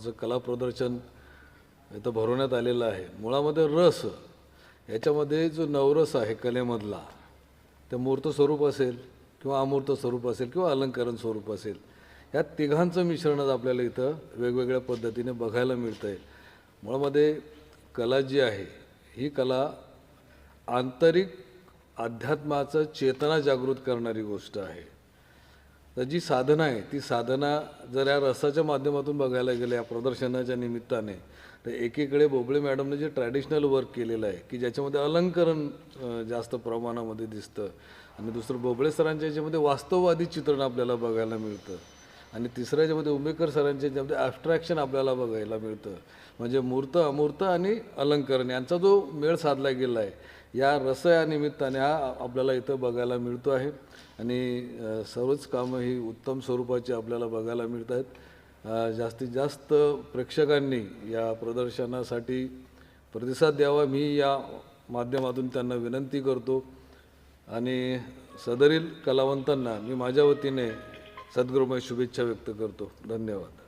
नावाचं कला प्रदर्शन इथं भरवण्यात आलेलं आहे. मुळामध्ये रस याच्यामध्ये जो नवरस आहे कलेमधला, ते मूर्त स्वरूप असेल किंवा अमूर्त स्वरूप असेल किंवा अलंकरण स्वरूप असेल, या तिघांचं मिश्रणच आपल्याला इथं वेगवेगळ्या पद्धतीने बघायला मिळतं आहे. मुळामध्ये कला जी आहे ही कला आंतरिक अध्यात्माचं चेतना जागृत करणारी गोष्ट आहे. तर जी साधना आहे ती साधना जर या रसाच्या माध्यमातून बघायला गेलं या प्रदर्शनाच्या निमित्ताने, तर एकीकडे बोबळे मॅडमने जे ट्रॅडिशनल वर्क केलेलं आहे की ज्याच्यामध्ये अलंकरण जास्त प्रमाणामध्ये दिसतं, आणि दुसरं बोबळे सरांच्या याच्यामध्ये वास्तववादी चित्रण आपल्याला बघायला मिळतं, आणि तिसऱ्या याच्यामध्ये उंबेकर सरांच्या याच्यामध्ये ॲब्स्ट्रॅक्शन आपल्याला बघायला मिळतं. म्हणजे मूर्त अमूर्त आणि अलंकरण यांचा जो मेळ साधला गेला आहे या रस या निमित्ताने हा आपल्याला इथं बघायला मिळतो आहे. आणि सर्वच कामं ही उत्तम स्वरूपाची आपल्याला बघायला मिळत आहेत. जास्तीत जास्त प्रेक्षकांनी या प्रदर्शनासाठी प्रतिसाद द्यावा मी या माध्यमातून त्यांना विनंती करतो, आणि सदरील कलावंतांना मी माझ्या वतीने सद्गुरुमय शुभेच्छा व्यक्त करतो. धन्यवाद.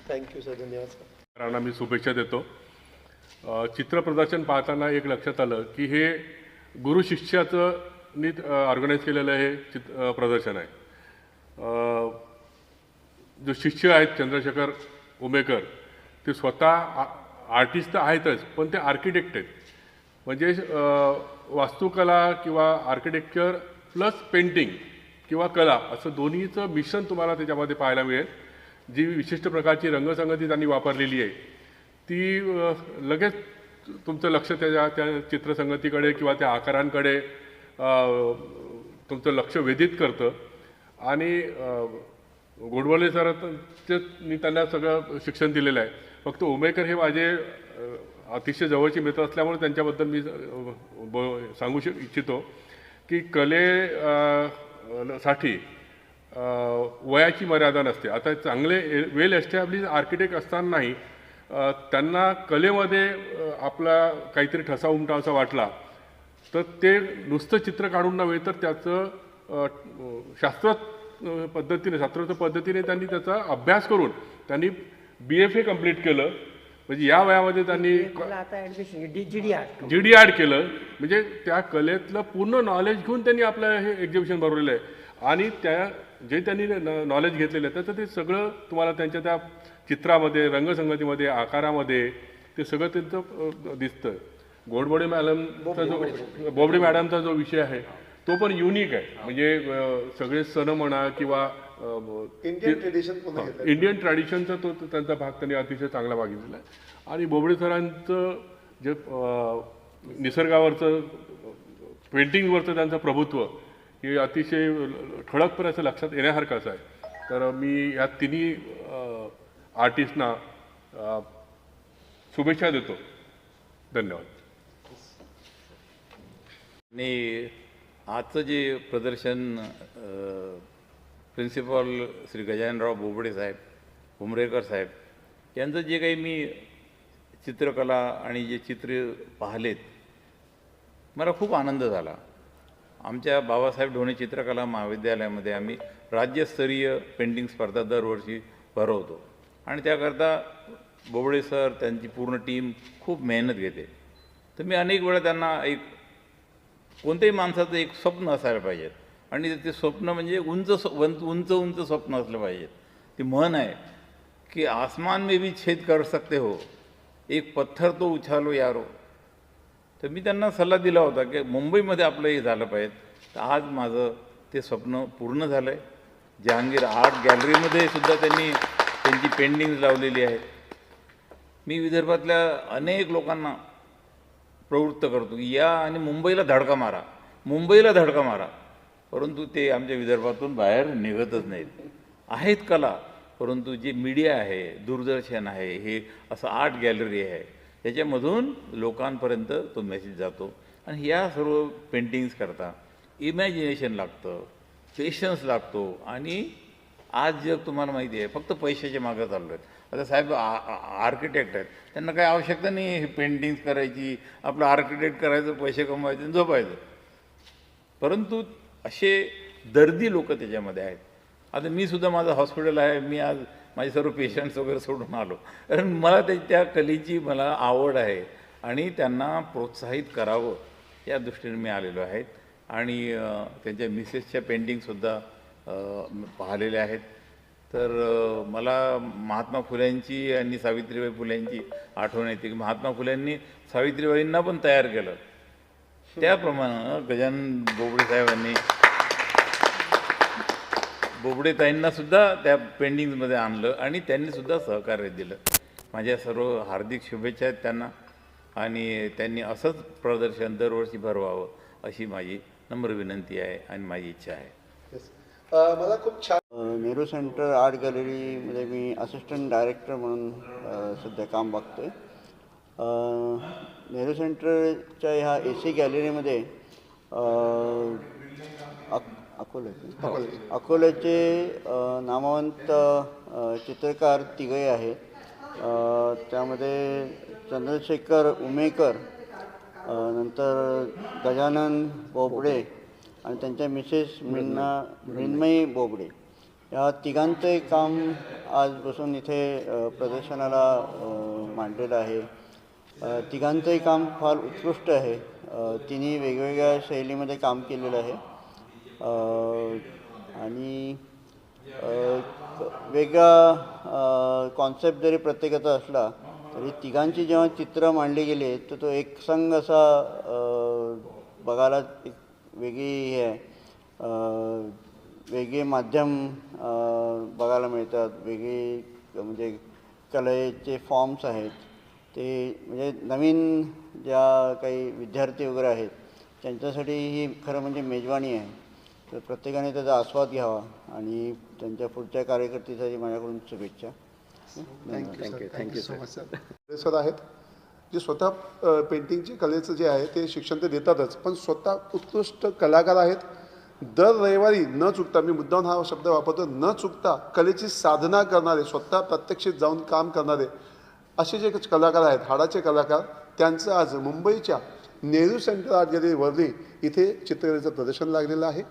Thank you sir. धन्यवाद सरांना मी शुभेच्छा देतो. चित्र प्रदर्शन पाहताना एक लक्षात आलं की हे गुरु शिष्याचं नीट ऑर्गनाईज केलेलं हे प्रदर्शन आहे. जो शिष्य आहेत चंद्रशेखर उमेकर, ते स्वतः आर्टिस्ट तर आहेतच, पण ते आर्किटेक्ट आहेत. म्हणजे वास्तुकला किंवा आर्किटेक्चर प्लस पेंटिंग किंवा कला असं दोन्हीचं मिश्रण तुम्हाला त्याच्यामध्ये पाहायला मिळेल. जी विशिष्ट प्रकारची रंगसंगती त्यांनी वापरलेली आहे ती लगेच तुमचं लक्ष त्या चित्रसंगतीकडे किंवा त्या आकारांकडे तुमचं लक्ष वेधित करतं. आणि गोडबोले सरांचं मी त्यांना सगळं शिक्षण दिलेलं आहे. फक्त उमेकर हे माझे अतिशय जवळचे मित्र असल्यामुळे त्यांच्याबद्दल मी सांगू इच्छितो की साठी वयाची मर्यादा नसते. आता चांगले वेल एस्टॅब्लिश आर्किटेक्ट असतानाही त्यांना कलेमध्ये आपला काहीतरी ठसा उमटावासा वाटला तर ते नुसतं चित्र काढून नव्हे तर त्याचं शास्त्रोक्त पद्धतीने त्यांनी त्याचा अभ्यास करून त्यांनी BFA कंप्लीट केलं. म्हणजे या वयामध्ये त्यांनी GD ॲड केलं. म्हणजे त्या कलेतलं पूर्ण नॉलेज घेऊन त्यांनी आपलं हे एक्झिबिशन भरवलेलं आहे. आणि त्या जे त्यांनी नॉलेज घेतलेलं आहे त्याचं ते सगळं तुम्हाला त्यांच्या त्या चित्रामध्ये, रंगसंगतीमध्ये, आकारामध्ये ते सगळं त्यांचं दिसतं. बोबडे मॅडमचा जो विषय आहे तो पण युनिक आहे. म्हणजे सगळे सण म्हणा किंवा इंडियन ट्रॅडिशनचा तो त्यांचा भाग त्यांनी अतिशय चांगला बघितलेला आहे. आणि बोबडे सरांचं जे निसर्गावरचं पेंटिंगवरचं त्यांचं प्रभुत्व हे अतिशय ठळकपणे असं लक्षात येण्यासारखं असं आहे. तर मी या तिन्ही आर्टिस्टना शुभेच्छा देतो. धन्यवाद. आणि आजचं जे प्रदर्शन प्रिन्सिपॉल श्री गजाननराव बोबडे साहेब, उमरेकर साहेब यांचं जे काही मी चित्रकला आणि जे चित्र पाहिलेत मला खूप आनंद झाला. आमच्या बाबासाहेब ढोणे चित्रकला महाविद्यालयामध्ये आम्ही राज्यस्तरीय पेंटिंग स्पर्धा दरवर्षी भरवतो आणि त्याकरता बोबडे सर त्यांची पूर्ण टीम खूप मेहनत घेते. तर मी अनेक वेळा त्यांना कोणत्याही माणसाचं एक स्वप्न असायला पाहिजे आणि ते स्वप्न म्हणजे उंच उंच स्वप्न असलं पाहिजे. ती म्हण आहे की आसमान में भी छेद कर सकते हो, एक पत्थर तो उछालो यारो. तर मी त्यांना सल्ला दिला होता की मुंबईमध्ये आपलं हे झालं पाहिजे. तर आज माझं ते स्वप्न पूर्ण झालं आहे. जहांगीर आर्ट गॅलरीमध्ये सुद्धा त्यांनी त्यांची पेंटिंग्स लावलेली आहेत. मी विदर्भातल्या अनेक लोकांना प्रवृत्त करतो की या आणि मुंबईला धडका मारा. परंतु ते आमच्या विदर्भातून बाहेर निघतच नाहीत. आहेत कला, परंतु जे मीडिया आहे, दूरदर्शन आहे, हे असं आर्ट गॅलरी आहे, त्याच्यामधून लोकांपर्यंत तो मेसेज जातो. आणि या सर्व पेंटिंग्स करता इमॅजिनेशन लागतं, पेशन्स लागतो. आणि आज जग तुम्हाला माहिती आहे फक्त पैशाच्या मागं चाललो आहेत. आता साहेब आर्किटेक्ट आहेत, त्यांना काही आवश्यकता नाही आहे हे पेंटिंग्स करायची, आपलं आर्किटेक्ट करायचं, पैसे कमवायचे आणि झोपायचं. परंतु असे दर्दी लोक त्याच्यामध्ये आहेत. आता मी सुद्धा माझं हॉस्पिटल आहे, मी आज माझे सर्व पेशंट्स वगैरे सोडून आलो. कारण मला त्या कलेची मला आवड आहे आणि त्यांना प्रोत्साहित करावं या दृष्टीने मी आलेलो आहे. आणि त्यांच्या मिसेसच्या पेंटिंगसुद्धा पाहिलेल्या आहेत. तर मला महात्मा फुल्यांची आणि सावित्रीबाई फुल्यांची आठवण येते की महात्मा फुल्यांनी सावित्रीबाईंना पण तयार केलं. त्याप्रमाणे गजानन बोबडे साहेबांनी बोबडेताईंनासुद्धा त्या पेंटिंग्समध्ये आणलं आणि त्यांनीसुद्धा सहकार्य दिलं. माझ्या सर्व हार्दिक शुभेच्छा आहेत त्यांना आणि त्यांनी असंच प्रदर्शन दरवर्षी भरवावं अशी माझी नम्र विनंती आहे आणि माझी इच्छा आहे. मला खूप छान नेहरू सेंटर आर्ट गॅलरीमध्ये मी असिस्टंट डायरेक्टर म्हणून सध्या काम बघतो आहे. नेहरू सेंटरच्या ह्या AC गॅलरीमध्ये अकोल्याचे नामवंत चित्रकार तिघे आहेत. त्यामध्ये चंद्रशेखर उमेकर, नंतर गजानन बोबडे आणि त्यांच्या मिसेस मृण्मयी बोबडे, या तिघांचं काम आज बसून इथे प्रदर्शनाला मांडलेलं आहे. तिघांचंही काम फार उत्कृष्ट आहे. तिन्ही वेगवेगळ्या शैलीमध्ये काम केलेलं आहे आणि वेगळा कॉन्सेप्ट जरी प्रत्येकाचा असला तरी तिघांची जेव्हा चित्र मांडली गेली तर तो एकसंग असा बघायला एक वेगळी हे आहे. वेगळे माध्यम बघायला मिळतात. वेगळे म्हणजे कलेचे फॉर्म्स आहेत ते म्हणजे नवीन ज्या काही विद्यार्थी वगैरे आहेत त्यांच्यासाठी ही खरं म्हणजे मेजवानी आहे. तर प्रत्येकाने त्याचा आस्वाद घ्यावा आणि त्यांच्या पुढच्या कार्यकर्तेसाठी माझ्याकडून शुभेच्छा. Thank you so much sir. Sir आहेत जे स्वतः पेंटिंगची कलेचं जे आहे ते शिक्षण ते देतातच, पण स्वतः उत्कृष्ट कलाकार आहेत. दर रविवारी न चुकता, मी मुद्दाम हा शब्द वापरतो, न चुकता कलेची साधना करणारे, स्वतः प्रत्यक्षित जाऊन काम करणारे असे जे कलाकार आहेत, हाडाचे कलाकार, त्यांचं आज मुंबईच्या Nehru centre art gallery Worli इथे चित्रकलेचं प्रदर्शन लागलेलं आहे.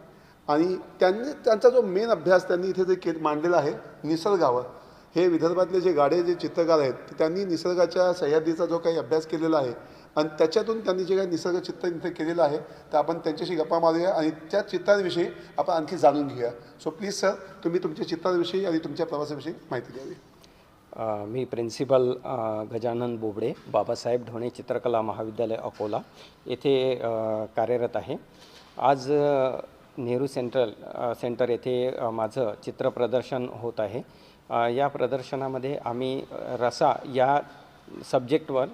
आणि त्यांचा जो मेन अभ्यास त्यांनी इथे जे मांडलेला आहे निसर्गावर, हे विदर्भातले जे गाडे जे चित्रकार आहेत त्यांनी निसर्गाच्या सह्याद्रीचा जो काही अभ्यास केलेला आहे आणि त्याच्यातून त्यांनी जे काही निसर्ग चित्र इथे केलेलं आहे तर आपण त्यांच्याशी गप्पा मारूया आणि त्या चित्रांविषयी आपण आणखी जाणून घेऊया. सो प्लीज सर, तुम्ही तुमच्या चित्रांविषयी आणि तुमच्या प्रवासाविषयी माहिती द्यावी. मी प्रिन्सिपल गजानन बोबडे, बाबासाहेब ढोणे चित्रकला महाविद्यालय अकोला येथे कार्यरत आहे. आज नेहरू सेंटर येथे माझं चित्रप्रदर्शन होत आहे. या प्रदर्शनामध्ये आम्ही रसा या सब्जेक्टवर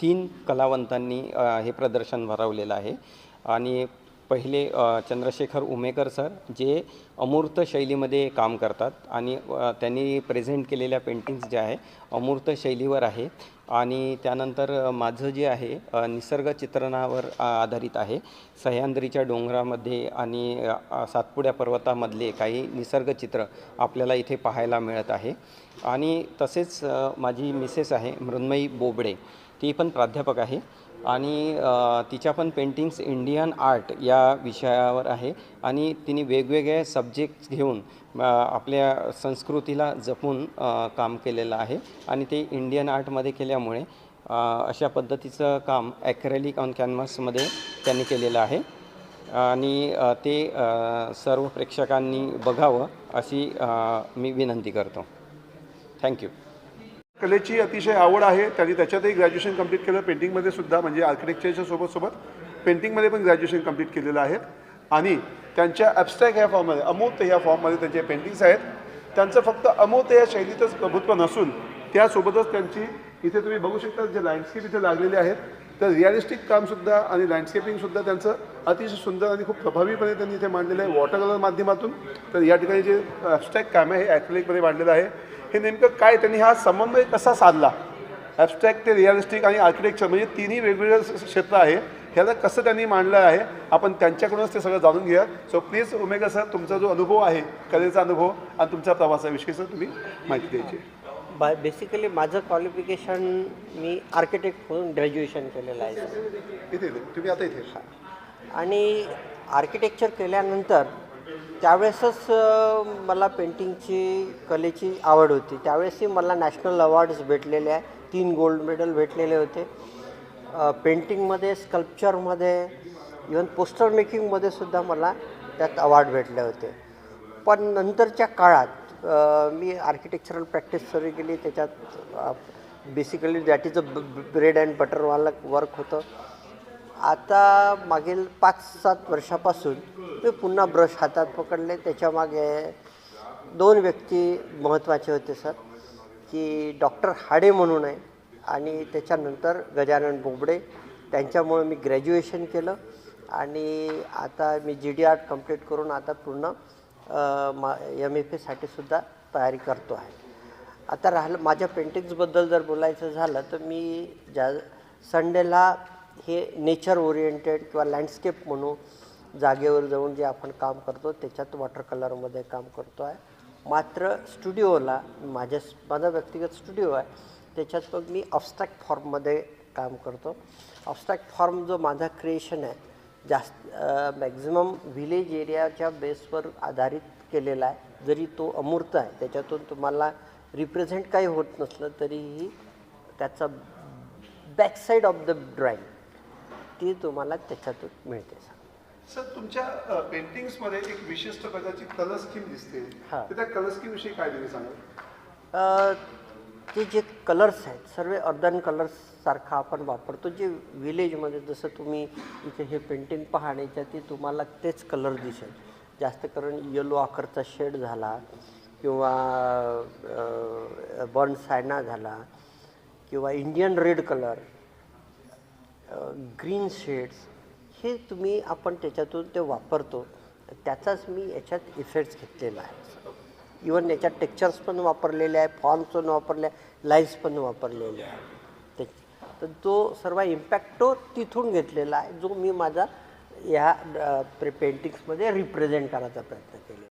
3 कलावंतांनी हे प्रदर्शन भरवलेलं आहे. आणि पहिले चंद्रशेखर उमेकर सर, जे अमूर्त शैलीमध्ये काम करतात आणि त्यांनी प्रेझेंट केलेल्या पेंटिंग्स ज्या आहे अमूर्त शैलीवर आहे. आणि त्यानंतर माझं जे आहे निसर्ग चित्रणावर आधारित आहे. सह्याद्रीच्या डोंगरामध्ये आणि सातपुड्या पर्वतामधले काही निसर्गचित्र आपल्याला इथे पाहायला मिळत आहे. आणि तसेच माझी मिसेस आहे मृण्मयी बोबडे, ती पण प्राध्यापक आहे आणि तिच्या पण पेंटिंग्स इंडियन आर्ट या विषयावर आहे. आणि तिने वेगवेगळे सब्जेक्ट्स घेऊन आपल्या संस्कृतीला जपून काम केलेलं आहे. आणि ते इंडियन आर्टमध्ये केल्यामुळे अशा पद्धतीचं काम ॲक्रेलिक ऑन कॅनव्हासमध्ये त्यांनी केलेलं आहे. आणि ते सर्व प्रेक्षकांनी बघावं अशी मी विनंती करतो. थँक्यू. कलेची अतिशय आवड आहे. त्यांनी त्याच्यातही ग्रॅज्युएशन कंप्लीट केलं, पेंटिंगमध्ये सुद्धा, म्हणजे आर्किटेक्चरच्या सोबत पेंटिंगमध्ये पण ग्रॅज्युएशन कंप्लीट केलेलं आहे. आणि त्यांच्या ॲबस्ट्रॅक्ट ह्या फॉर्ममध्ये, अमूर्त ह्या फॉर्ममध्ये त्यांचे पेंटिंग्स आहेत. त्यांचं फक्त अमूर्त या शैलीतच प्रभुत्व नसून त्यासोबतच त्यांची इथे तुम्ही बघू शकता जे लँडस्केप इथे लागलेले आहेत तर रिअलिस्टिक कामसुद्धा आणि लँडस्केपिंगसुद्धा त्यांचं अतिशय सुंदर आणि खूप प्रभावीपणे त्यांनी इथे मांडलेलं आहे वॉटर कलर माध्यमातून. तर या ठिकाणी जे ॲबस्ट्रॅक्ट काम आहे हे ॲक्रिलिकमध्ये मांडलेलं आहे. हे नेमकं काय, त्यांनी हा समन्वय कसा साधला, ॲबस्ट्रॅक्ट ते रिअलिस्टिक आणि आर्किटेक्चर म्हणजे तिन्ही वेगवेगळं क्षेत्र आहे, ह्याला कसं त्यांनी मांडलं आहे, आपण त्यांच्याकडूनच ते सगळं जाणून घेऊया. सो प्लीज उमेगा सर, तुमचा जो अनुभव आहे कलेचा अनुभव आणि तुमच्या प्रवासाविषयी सर तुम्ही माहिती द्यायची. बेसिकली माझं क्वालिफिकेशन मी आर्किटेक्ट म्हणून ग्रॅज्युएशन केलेलं आहे सर. इथे तुम्ही आता इथे आणि आर्किटेक्चर केल्यानंतर त्यावेळेसच मला पेंटिंगची कलेची आवड होती. त्यावेळेसही मला नॅशनल अवॉर्ड्स भेटलेले आहे. 3 गोल्ड मेडल भेटलेले होते. पेंटिंगमध्ये, स्कल्पचरमध्ये, इवन पोस्टर मेकिंगमध्ये सुद्धा मला त्यात अवॉर्ड भेटले होते. पण नंतरच्या काळात मी आर्किटेक्चरल प्रॅक्टिस सुरू केली. त्याच्यात basically that is a bread and बटरवालं वर्क होतं. आता मागील 5-7 वर्षापासून मी पुन्हा ब्रश हातात पकडले. त्याच्यामागे 2 व्यक्ती महत्त्वाचे होते सर, की डॉक्टर हाडे म्हणून आहे आणि त्याच्यानंतर गजानन बोबडे. त्यांच्यामुळे मी ग्रॅज्युएशन केलं आणि आता मी GD आर्ट कंप्लीट करून आता पूर्ण MFA सुद्धा तयारी करतो आहे. आता राहिलं माझ्या पेंटिंग्सबद्दल जर बोलायचं झालं तर मी संडेला हे नेचर ओरिएंटेड किंवा लँडस्केप म्हणून जागेवर जाऊन जे आपण काम करतो त्याच्यात वॉटर कलरमध्ये काम करतो आहे. मात्र स्टुडिओला माझा व्यक्तिगत स्टुडिओ आहे, त्याच्यात मग मी अब्स्ट्रॅक्ट फॉर्ममध्ये काम करतो. अब्स्ट्रॅक्ट फॉर्म जो माझा क्रिएशन आहे मॅक्झिमम व्हिलेज एरियाच्या बेसवर आधारित केलेला आहे. जरी तो अमूर्त आहे, त्याच्यातून तुम्हाला रिप्रेझेंट काही होत नसलं तरीही त्याचा बॅकसाईड ऑफ द ड्रॉइंग ती तुम्हाला त्याच्यातून मिळते. सर, तुमच्या पेंटिंग्समध्ये एक विशिष्ट प्रकारची कलर स्कीम दिसते. हां. तर त्या कलर स्कीमविषयी काय तुम्ही सांगाल? ते जे कलर्स आहेत सर्व अर्धन कलर्स सारखा आपण वापरतो. जे विलेजमध्ये जसं तुम्ही इथे हे पेंटिंग पहा आणि याच्यात तुम्हाला तेच कलर दिसेल. जास्त करून येलो आकरचा शेड झाला किंवा बर्न सायना झाला किंवा Indian red colour, green shades, हे आपण त्याच्यातून ते वापरतो. त्याचाच मी याच्यात इफेक्ट्स घेतलेला आहे. इवन याच्यात टेक्स्चर्स पण वापरलेले आहे, फॉर्म्स पण वापरले, लाईन्स पण वापरलेले आहे. तर तो सर्व इम्पॅक्ट तो तिथून घेतलेला आहे, जो मी माझा ह्या पेंटिंग्समध्ये रिप्रेझेंट करायचा प्रयत्न केला.